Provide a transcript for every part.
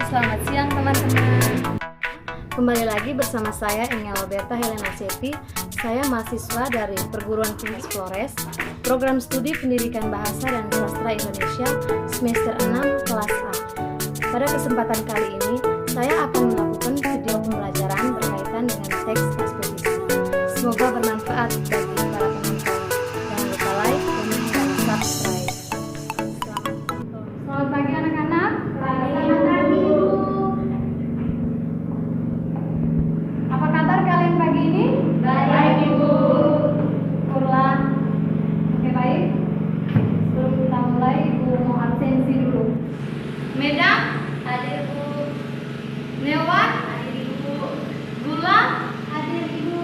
Selamat siang teman-teman. Kembali lagi bersama saya Engel Roberta Helena Sepi. Saya mahasiswa dari Perguruan Tinggi Flores, Program Studi Pendidikan Bahasa dan Sastra Indonesia semester 6 kelas A. Pada kesempatan kali ini, saya akan melakukan video pembelajaran berkaitan dengan teks eksposisi. Semoga bermanfaat bagi para penonton. Jangan lupa like, komen, dan subscribe. Selamat pagi anak-anak. Selamat pagi, Bu. Apa kabar kalian pagi ini? Baik, Ibu. Syukurlah. Oke, baik. Sebelum kita mulai, Ibu mau absensi dulu. Meda? Hadir, Bu. Newan? Hadir, Ibu. Gula? Hadir, Ibu.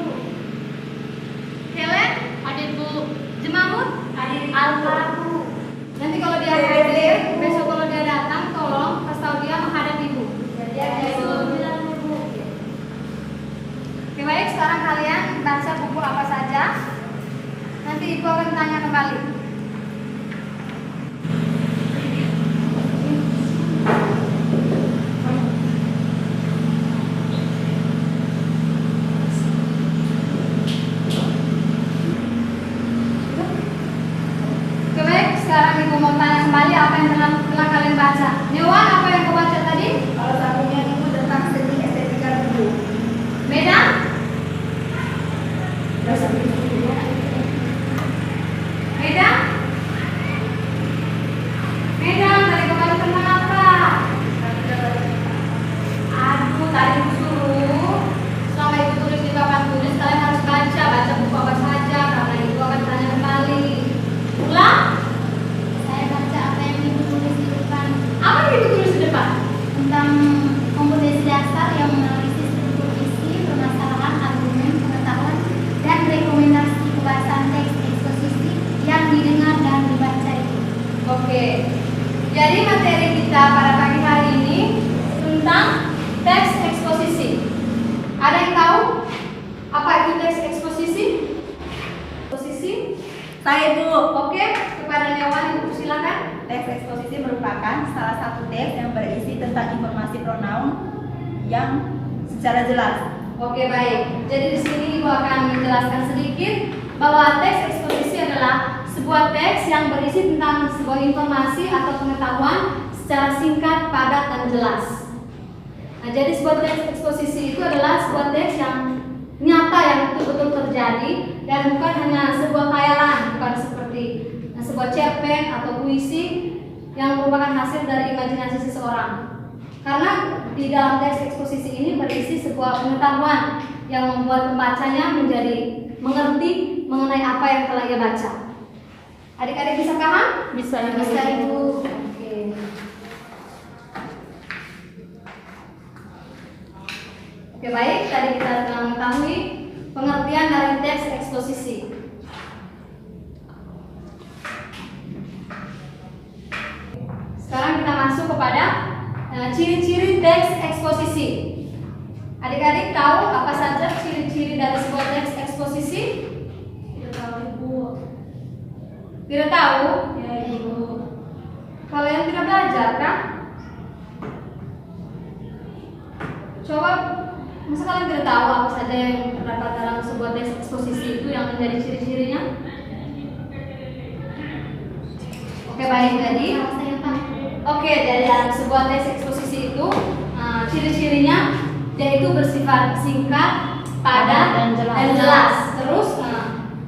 Helen? Hadir, Bu. Jemamut? Hadir, Alfa, Bu. Nanti kalau dia hadir, besok kalau dia datang, tolong kasih tahu dia menghadap Ibu. Bu. Oke, baik, sekarang kalian baca buku apa saja. Nanti Ibu akan tanya kembali. Oke, baik, sekarang Ibu mau tanya kembali apa yang telah kalian baca. Newan, apa yang kau baca tadi? Kalau satunya Ibu tentang seni estetika tubuh. Medan? Medan? Medan, tadi kau baca tentang apa? Aduh, tadi Ibu suruh selama Ibu tulis di papan tulis, kalian harus baca buku apa saja, karena Ibu akan tanya kembali. Ulang? Saya baca apa yang Ibu tulis di depan Apa yang Ibu tulis di depan? tentang kompetensi dasar yang menganalisis struktur isi, permasalahan, argumen, pengetahuan, dan rekomendasi kebahasan teks eksposisi yang didengar dan dibaca itu. Oke, jadi materi kita pada pagi hari ini tentang teks eksposisi. Ada yang tahu apa itu teks eksposisi? Eksposisi? Saya Bu. Oke, kepada Newan, Ibu silakan. Teks eksposisi merupakan salah satu teks yang berisi tentang informasi pronoun yang secara jelas. Oke, baik. Jadi di sini Ibu akan menjelaskan sedikit bahwa teks eksposisi adalah sebuah teks yang berisi tentang sebuah informasi atau pengetahuan secara singkat, padat, dan jelas. Nah, jadi sebuah teks eksposisi itu adalah sebuah teks yang nyata, yang betul-betul terjadi dan bukan hanya sebuah khayalan, bukan seperti sebuah cerpen atau puisi yang merupakan hasil dari imajinasi seseorang. Karena di dalam teks eksposisi ini berisi sebuah pengetahuan yang membuat pembacanya menjadi mengerti mengenai apa yang telah ia baca. Adik-adik bisa paham? Bisa, Ibu. Oke. Oke, baik. Tadi kita telah mengetahui pengertian dari teks eksposisi. Sekarang kita masuk kepada ciri-ciri teks eksposisi. Adik-adik tahu apa saja ciri-ciri dari sebuah teks eksposisi? Tidak tahu Ibu. Tidak tahu? Ya Ibu. Kalian tidak belajar kan? Coba, masa kalian tidak tahu apa saja yang terdapat dalam sebuah teks eksposisi itu yang menjadi ciri-cirinya? Oke, baik. Jadi Saya Pak. Oke, dari dalam sebuah teks eksposisi itu ciri-cirinya yaitu bersifat singkat, padat, dan jelas. Terus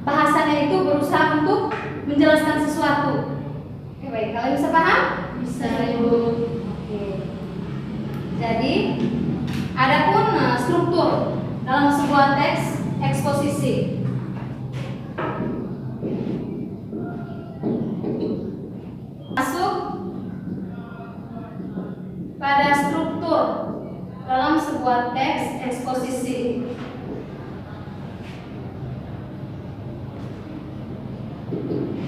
bahasanya itu berusaha untuk menjelaskan sesuatu. Oke, baik, kalian bisa paham? Bisa Ibu. Oke. Jadi, adapun struktur dalam sebuah teks eksposisi. Masuk pada struktur dalam sebuah teks eksposisi.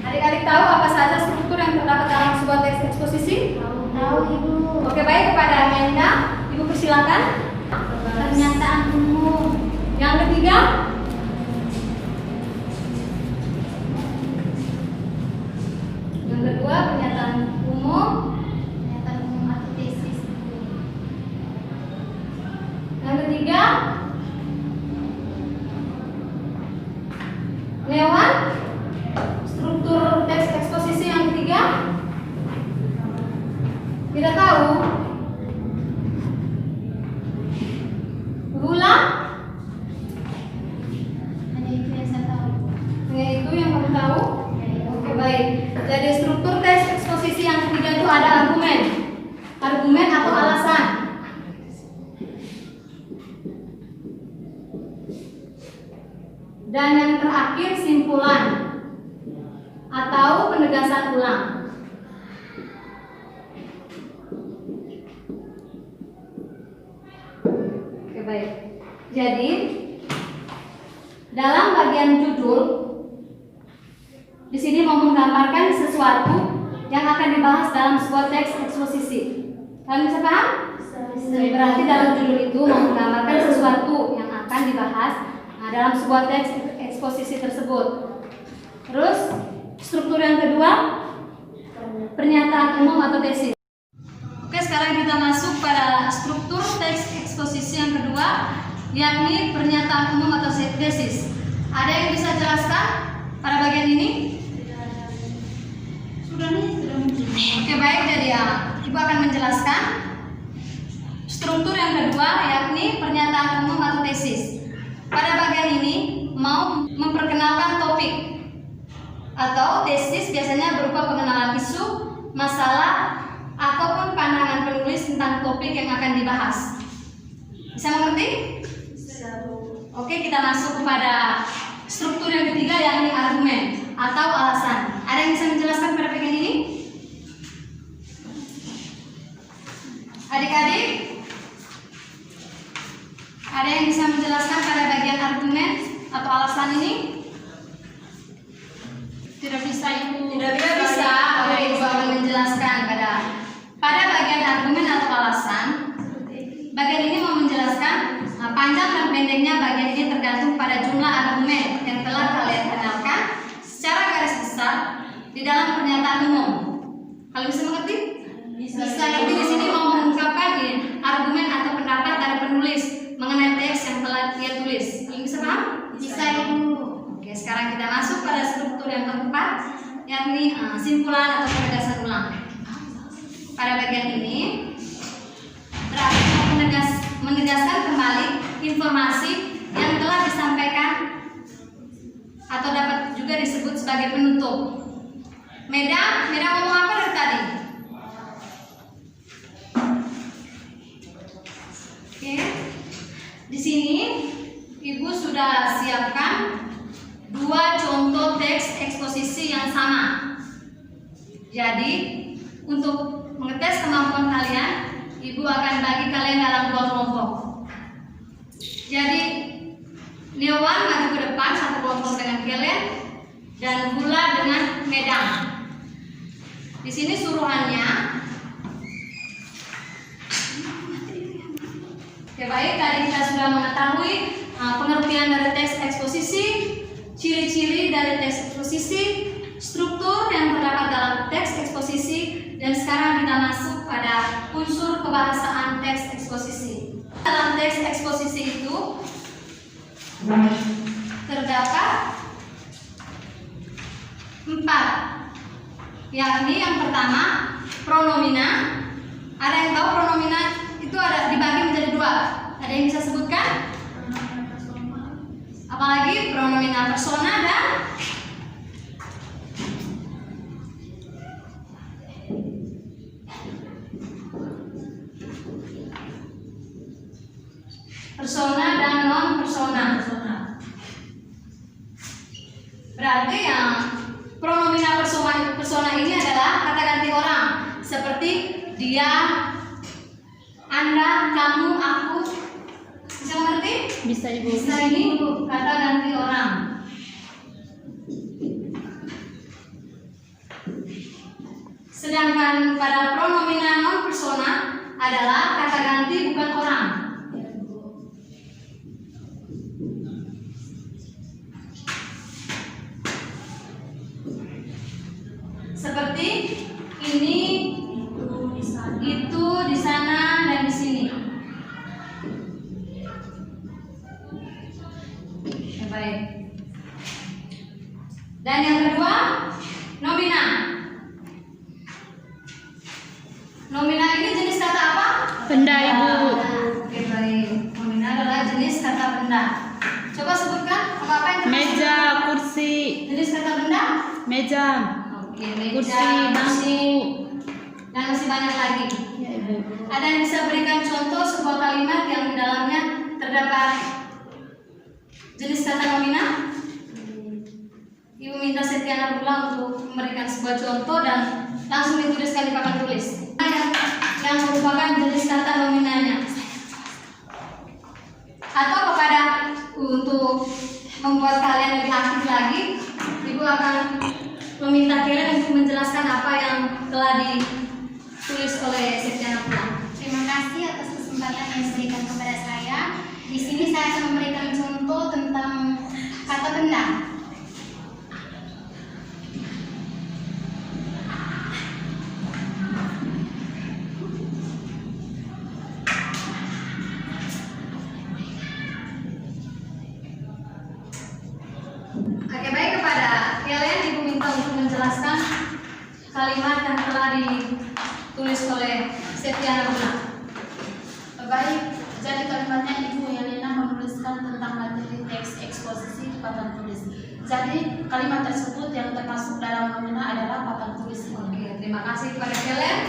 Adik-adik tahu apa saja struktur yang terdapat dalam sebuah teks eksposisi? Tahu Ibu. Oke, baik, kepada Amanda, Ibu persilakan. Pernyataan umum. Yang ketiga, yang kedua pernyataan umum. Pernyataan umum atau tesis. Kamu tahu? Oke, baik. Jadi struktur teks eksposisi yang ketiga itu ada argumen. Argumen atau alasan. Dan yang terakhir simpulan atau penegasan ulang. Oke, baik. Jadi dalam bagian judul di sini mau menggambarkan sesuatu yang akan dibahas dalam sebuah teks eksposisi. Kalian bisa paham? Berarti dalam judul itu mau menggambarkan sesuatu yang akan dibahas dalam sebuah teks eksposisi tersebut. Terus struktur yang kedua, pernyataan umum atau tesis. Oke, sekarang kita masuk pada struktur teks eksposisi yang kedua, yakni pernyataan umum atau tesis. Ada yang bisa jelaskan pada bagian ini? Sudah mungkin. Oke, baik. Jadi Ibu akan menjelaskan struktur yang kedua, yakni pernyataan umum atau tesis. Pada bagian ini mau memperkenalkan topik atau tesis biasanya berupa pengenalan isu, masalah, ataupun pandangan penulis tentang topik yang akan dibahas. Bisa mengerti? Oke, kita masuk kepada struktur yang ketiga, yakni argumen atau alasan. Ada yang bisa menjelaskan pada bagian ini? Adik-adik, ada yang bisa menjelaskan pada bagian argumen atau alasan ini? Tidak bisa, Ibu. Tidak bisa. Oke, Ibu akan menjelaskan pada bagian argumen atau alasan. Bagian ini mau menjelaskan panjang dan pendeknya. Bagian ini tergantung pada jumlah argumen yang telah kalian kenalkan secara garis besar di dalam pernyataan umum. Kalian bisa mengerti? Bisa. Jadi di sini mau mengungkapkan argumen atau pendapat dari penulis mengenai teks yang telah dia tulis. Kalian bisa paham? Bisa, Ibu. Oke, sekarang kita masuk pada struktur yang keempat, yakni simpulan atau penegasan ulang. Pada bagian ini berarti menegaskan kembali informasi yang telah disampaikan atau dapat juga disebut sebagai penutup. Meda ngomong apa dari tadi? Oke. Di sini Ibu sudah siapkan dua contoh teks eksposisi yang sama. Jadi untuk mengetes kemampuan kalian, Ibu akan bagi kalian dalam dua kelompok. Jadi Neowan maju ke depan satu kelompok dengan kalian dan Gula dengan Medang. Di sini suruhannya. Oke, baik, tadi kita sudah mengetahui pengertian dari teks eksposisi, ciri-ciri dari teks eksposisi, struktur yang terdapat dalam teks eksposisi, dan sekarang kita masuk pada unsur kebahasaan teks eksposisi. Dalam teks eksposisi itu terdapat 4, yakni yang pertama pronomina. Ada yang tahu pronomina itu ada dibagi menjadi 2? Ada yang bisa sebutkan? Apalagi pronomina persona dan persona dan non persona. Berarti yang pronomina persona ini adalah kata ganti orang, seperti dia, Anda, kamu, aku. Bisa mengerti? Bisa, Ibu. Bisa, ini kata ganti orang. Sedangkan pada pronomina non persona adalah kata ganti bukan orang. Seperti ini, itu, di sana, dan di sini. Baik. Dan yang kedua, nomina. Nomina ini jenis kata apa? Benda, Ibu. Oke, baik. Nomina adalah jenis kata benda. Coba sebutkan apa yang termasuk Meja, kursi. jenis kata benda? meja, Oke, meja, kursi, bangku. dan masih banyak lagi. Ya, Ibu. Ada yang bisa berikan contoh sebuah kalimat yang di dalamnya terdapat jenis kata nomina? Ibu minta Setiana Bula untuk memberikan sebuah contoh dan langsung dituliskan di papan tulis. Yang merupakan jenis kata nominanya. Atau kepada untuk membuat kalian lebih aktif lagi, Ibu akan meminta kalian untuk menjelaskan apa yang telah ditulis oleh Setiana Bula. Terima kasih atas kesempatan yang diberikan kepada saya. Di sini saya akan memberikan contoh tentang kata benda. Oke, baik, kepada kalian Ibu minta untuk menjelaskan kalimat yang telah ditulis oleh Setiana Bula. Baik, jadi kalimatnya Ibu Yelena menuliskan tentang materi teks eksposisi di papan tulis. Jadi kalimat tersebut yang termasuk dalam nomina adalah papan tulis ini. Oke, terima kasih kepada kalian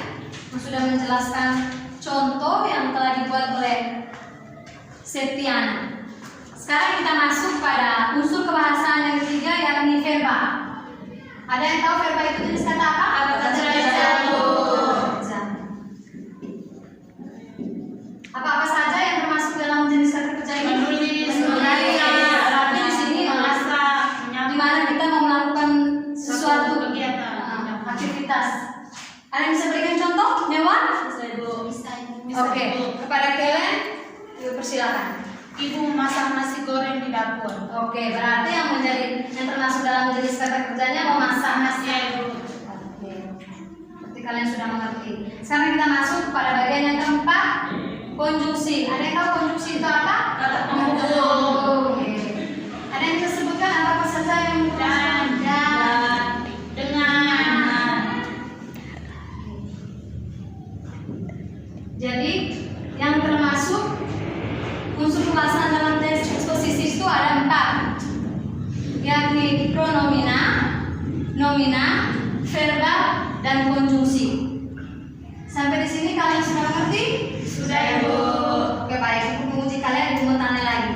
yang sudah menjelaskan contoh yang telah dibuat oleh Setiana. Sekarang kita masuk pada unsur kebahasaan yang ketiga, yakni verba. Ada yang tahu verba itu jenis kata apa? Apa-apa saja yang termasuk dalam jenis kata kerja ini? Menulis, Berarti di sini di mana kita mau melakukan sesuatu kegiatan. aktivitas. Ada yang bisa berikan contoh, Dewan? Bisa Ibu. Bisa Ibu. Oke, kepada kalian, persilakan. Ibu masak nasi goreng di dapur. Oke, berarti yang termasuk dalam jenis kata kerjanya memasak nasi. Ya Ibu. Oke, berarti kalian sudah mengerti. Sekarang kita masuk pada bagian yang keempat, konjungsi. Ada yang tahu konjungsi itu apa? Kata penghubung. Oke. Ada yang bisa sebutkan apa saja yang Dan, dengan. Jadi yang termasuk unsur kebahasaan dalam teks eksposisi itu ada 4, yakni pronomina, nomina, verbal, dan konjungsi. Sampai di sini kalian sudah mengerti? Sudah Ibu. Oke, baik. Untuk menguji kalian, Ibu mau tanya lagi.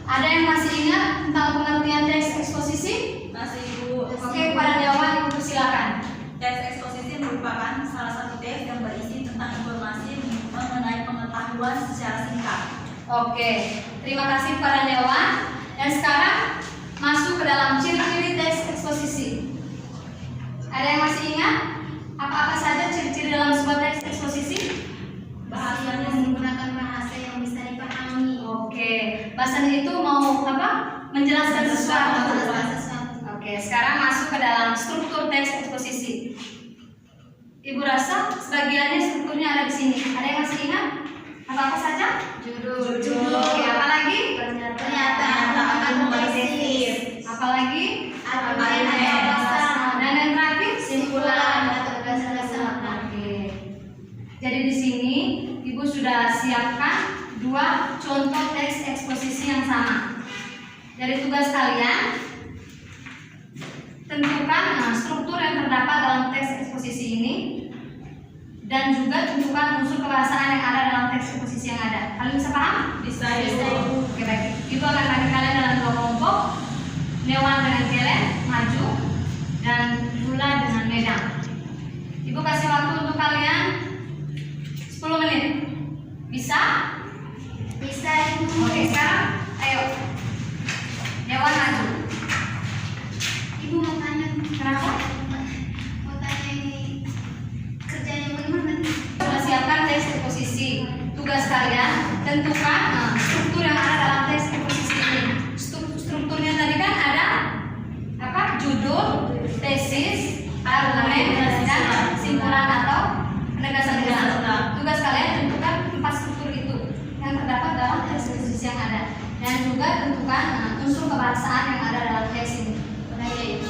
Ada yang masih ingat tentang pengertian teks eksposisi? Masih Ibu. Oke, kepada Dewan, Ibu silakan. Teks eksposisi merupakan salah satu teks yang berisi tentang informasi mengenai pengetahuan secara singkat. Oke, terima kasih kepada Dewan. Dan sekarang masuk ke dalam ciri-ciri teks eksposisi. Ada yang masih ingat apa-apa saja ciri-ciri dalam sebuah teks eksposisi? Bahasanya menggunakan bahasa yang bisa dipahami. Oke, bahasanya itu mau apa? Menjelaskan sesuatu. Oke, sekarang masuk ke dalam struktur teks eksposisi. Ibu rasa sebagiannya strukturnya ada di sini. Ada yang masih ingat? Apa-apa saja? Judul. Oke, apa lagi? Pernyataan positif. Apa lagi? Argumen atau alasan. Dan yang terakhir? Simpulan atau dasar-dasar. Oke. Jadi di sini Ibu sudah siapkan 2 contoh teks eksposisi yang sama. Dari tugas kalian, tentukan struktur yang terdapat dalam teks eksposisi ini dan juga tentukan unsur kebahasaan yang ada dalam teks eksposisi yang ada. Kalian bisa paham? Bisa Bisa, Ibu. Ibu. Oke, baik. Ibu akan bagi kalian dalam 2 kelompok. Dewan dengan Kelen maju dan Lula dengan Medang. Ibu kasih waktu untuk kalian 10 menit. Bisa? Bisa Ibu. Oke, sekarang ayo. Dewan maju. Ibu mau tanya. Kenapa? Mau tanya ini kerjanya bagaimana? Sudah siapkan teks eksposisi. Tugas kalian tentukan struktur yang ada dalam teks eksposisi ini. Strukturnya tadi kan ada apa? Judul, tesis, argumen, dan simpulan atau penegasan dasar. Tugas kalian tentukan 4 struktur itu yang terdapat dalam teks eksposisi yang ada dan juga tentukan unsur kebahasaan yang ada dalam teks ini. Baik.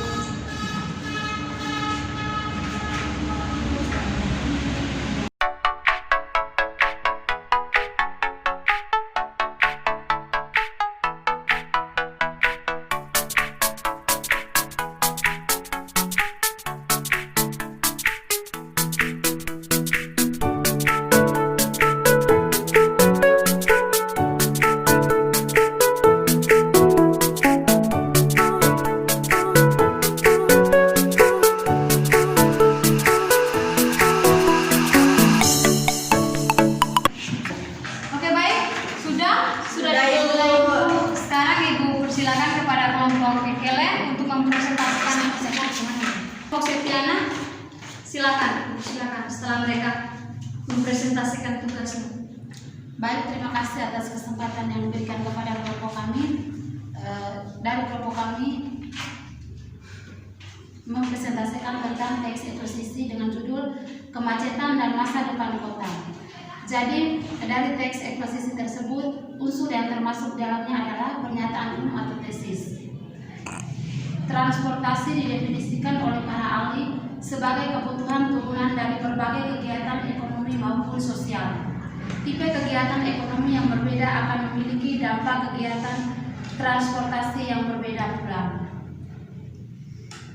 Silakan setelah mereka mempresentasikan tugasnya. Baik, terima kasih atas kesempatan yang diberikan kepada kelompok kami. Dari kelompok kami mempresentasikan tentang teks eksposisi dengan judul Kemacetan dan Masa Depan Kota. Jadi, dari teks eksposisi tersebut, unsur yang termasuk dalamnya adalah pernyataan umum atau tesis. Transportasi didefinisikan oleh para ahli sebagai kebutuhan turunan dari berbagai kegiatan ekonomi maupun sosial. Tipe kegiatan ekonomi yang berbeda akan memiliki dampak kegiatan transportasi yang berbeda pula.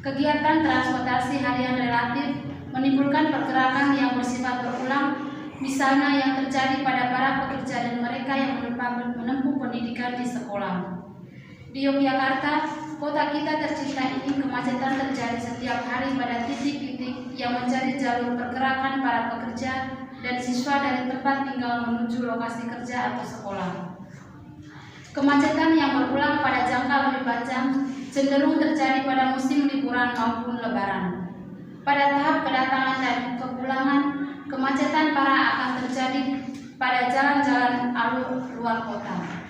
Kegiatan transportasi harian relatif menimbulkan pergerakan yang bersifat berulang, misalnya yang terjadi pada para pekerja dan mereka yang menempuh pendidikan di sekolah. Di Yogyakarta, kota kita tercinta ini, kemacetan terjadi setiap hari pada titik-titik yang menjadi jalur pergerakan para pekerja dan siswa dari tempat tinggal menuju lokasi kerja atau sekolah. Kemacetan yang berulang pada jangka lebih panjang cenderung terjadi pada musim liburan maupun lebaran. Pada tahap kedatangan dan kepulangan, kemacetan parah akan terjadi pada jalan-jalan alur luar kota.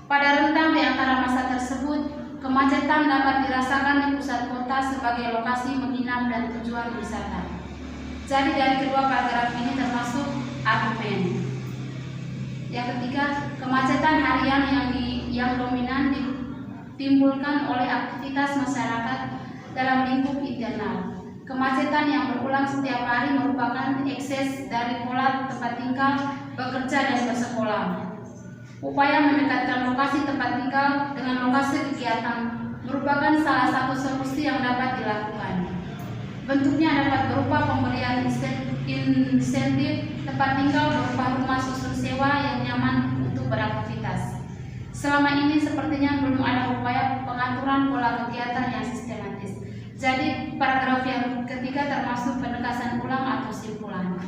Pada rentang di antara masa tersebut, kemacetan dapat dirasakan di pusat kota sebagai lokasi menginap dan tujuan wisata. Jadi dari kedua paragraf ini termasuk argumen. Yang ketiga, kemacetan harian yang dominan ditimbulkan oleh aktivitas masyarakat dalam lingkup internal. Kemacetan yang berulang setiap hari merupakan ekses dari pola tempat tinggal, bekerja, dan bersekolah. Upaya mendekatkan lokasi tempat tinggal dengan lokasi kegiatan merupakan salah satu solusi yang dapat dilakukan. Bentuknya dapat berupa pemberian insentif tempat tinggal berupa rumah susun sewa yang nyaman untuk beraktivitas. Selama ini sepertinya belum ada upaya pengaturan pola kegiatan yang sistematis. Jadi paragraf yang ketiga termasuk penegasan ulang atau simpulan.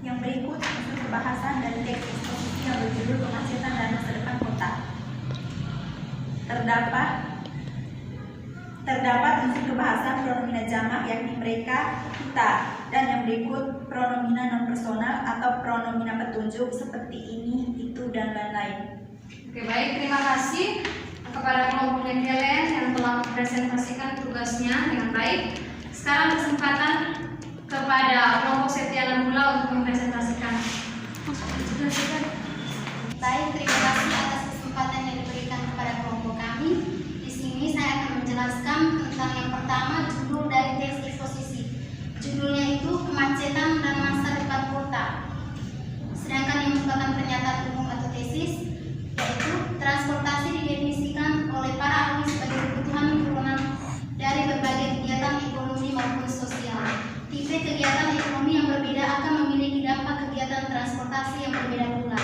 Yang berikut unsur pembahasan dari teks eksposisi yang berjudul Kemacetan dan Masa Depan Kota. Terdapat unsur kebahasan pronomina jamak yakni mereka, kita, dan yang berikut pronomina non personal atau pronomina petunjuk seperti ini, itu, dan lain-lain. Oke, baik, terima kasih kepada kelompok kalian yang telah mempresentasikan tugasnya dengan baik. Sekarang kesempatan kepada kelompok Setia Nabula untuk mempresentasikan. Baik, terima kasih atas kesempatan yang diberikan kepada kelompok kami. Di sini saya akan menjelaskan tentang yang pertama, judul dari teks eksposisi. Judulnya itu Kemacetan dan Masa Depan Kota. Sedangkan yang merupakan pernyataan umum atau tesis, yaitu transportasi didefinisikan oleh para ahli sebagai kebutuhan turunan dari berbagai kegiatan ekonomi maupun sosial. Tipe kegiatan ekonomi yang berbeda akan memiliki dampak kegiatan transportasi yang berbeda pula.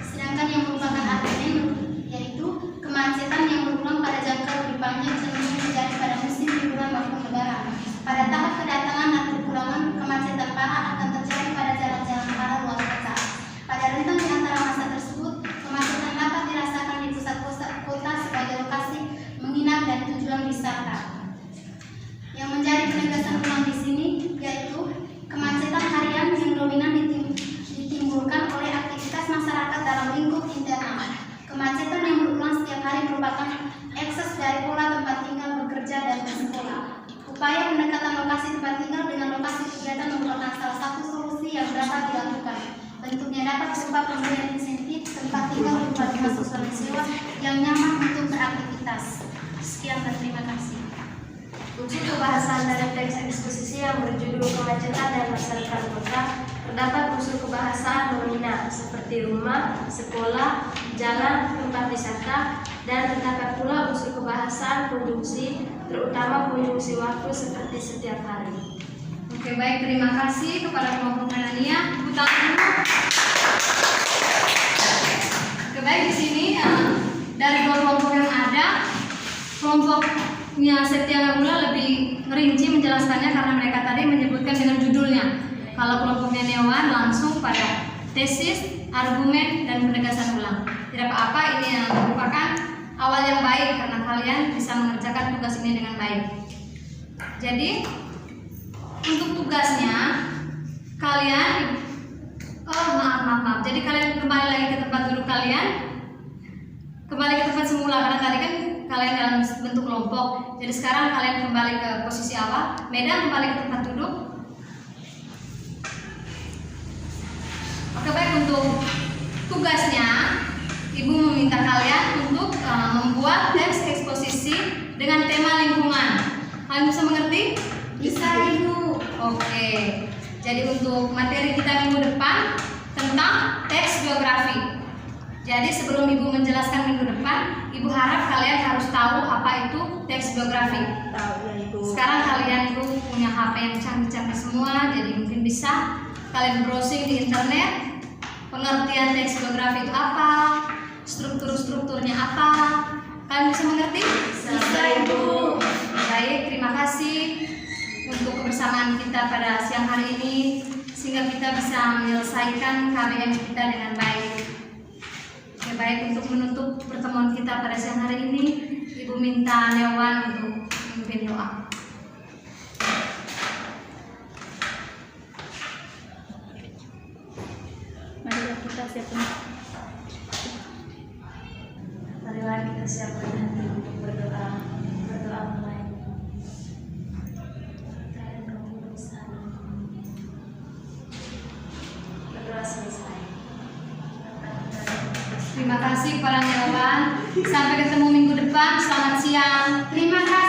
Sedangkan yang merupakan argumen yaitu kemacetan yang berulang pada jangka lebih panjang cenderung terjadi pada musim liburan maupun lebaran. Pada tahap kedatangan dan kepulangan, kemacetan parah akan terjadi pada jalan-jalan arah luar kota. Pada rentang di antara masa tersebut, kemacetan dapat dirasakan di pusat kota sebagai lokasi menginap dan tujuan wisata. Yang menjadi penegasan ulang di sini yaitu kemacetan harian yang dominan ditimbulkan oleh aktivitas masyarakat dalam lingkup internal. Kemacetan yang berulang setiap hari merupakan ekses dari pola tempat tinggal, bekerja, dan bersekolah. Upaya pendekatan lokasi tempat tinggal dengan lokasi kegiatan merupakan salah satu solusi yang dapat dilakukan. Bentuknya dapat berupa pemberian insentif tempat tinggal berupa rumah susun sewa yang nyaman untuk beraktivitas. Sekian dan terima kasih. Unsur kebahasan dari teks eksposisi yang berjudul Kemacetan dan Masa Depan Kota. Terdapat unsur kebahasan nomina seperti rumah, sekolah, jalan, tempat wisata, dan terdapat pula unsur kebahasan konjungsi, terutama konjungsi waktu seperti setiap hari. Oke, baik, terima kasih kepada kelompok Melania. Oke, baik, di sini dari dua kelompok yang ada, kelompoknya Setia Nabula lebih rinci menjelaskannya karena mereka tadi menyebutkan dengan judulnya. Kalau kelompoknya Newan langsung pada tesis, argumen, dan penegasan ulang. Tidak apa-apa, ini merupakan awal yang baik karena kalian bisa mengerjakan tugas ini dengan baik. Jadi untuk tugasnya kalian maaf. Jadi kalian kembali lagi ke tempat duduk kalian. Kembali ke tempat semula karena tadi kan kalian dalam bentuk kelompok. Jadi sekarang kalian kembali ke posisi awal. Medan kembali ke tempat duduk. Oke, baik, untuk tugasnya Ibu meminta kalian untuk membuat teks eksposisi dengan tema lingkungan. Kalian bisa mengerti? Bisa, Ibu. Oke. Jadi untuk materi kita minggu depan tentang teks biografi. Jadi sebelum Ibu menjelaskan minggu depan, Ibu harap kalian harus tahu apa itu teks biografi. Tahu ya Ibu. Sekarang kalian itu punya HP yang canggih-canggih semua, jadi mungkin bisa kalian browsing di internet pengertian teks biografi itu apa, strukturnya apa. Kalian bisa mengerti? Bisa, Ibu. Baik, terima kasih untuk kebersamaan kita pada siang hari ini, sehingga kita bisa menyelesaikan KBM kita dengan baik. Oke, baik, untuk menutup pertemuan kita pada siang hari ini, Ibu minta Newan untuk memimpin doa. Marilah kita siapkan. Marilah kita siapkan hati untuk berdoa mulai. Berdoa selesai. Terima kasih para Newan. Sampai ketemu minggu depan. Selamat siang. Terima kasih.